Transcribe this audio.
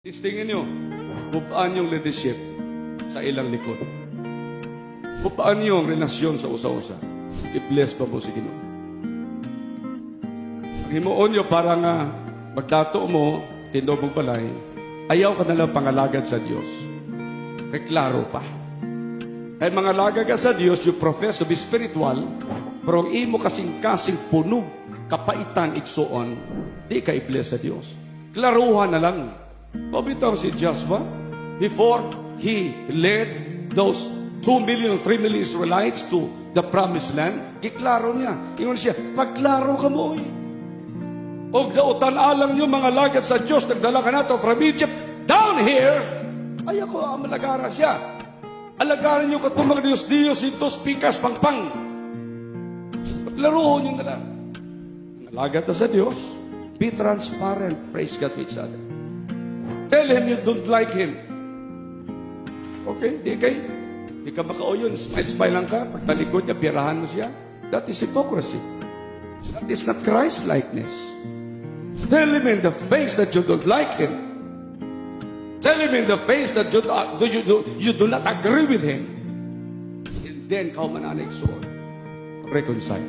Tingin nyo, bubaan yung leadership sa ilang likod. Bubaan yung relasyon sa usa-usa. I-bless pa po si Ginoo. Ang himuon nyo parang magdato mo, tindog mong balay, ayaw ka nalang pangalagad sa Diyos. Kaya klaro pa. Ay mga lagad ka sa Diyos, you profess to be spiritual, pero ang imo kasing-kasing puno, kapaitan, igsuon, di ka i-bless sa Diyos. Klaruhan na lang. Pabitaw si Joshua before he led those 2 million, 3 million Israelites to the promised land. Iklaro niya. Ingon siya, pagklaro ka mo. Og dautan alang niyo mga lagad sa Diyos, nagdala ka nato from Egypt down here. Ay ako ang malagara siya. Alagaran niyo katong mga Diyos, itos, pikas, pangpang. Paglaruho niyo na lang. Lagad na sa Diyos. Be transparent. Praise God with each other. Tell him you don't like him. Okay? Di ka makauyon. Smile lang ka. Pagtalikod niya, pirahan mo siya. That is hypocrisy. That is not Christ-likeness. Tell him in the face that you don't like him. Tell him in the face that you do not agree with him. And then, kauman anik soon. Reconcile.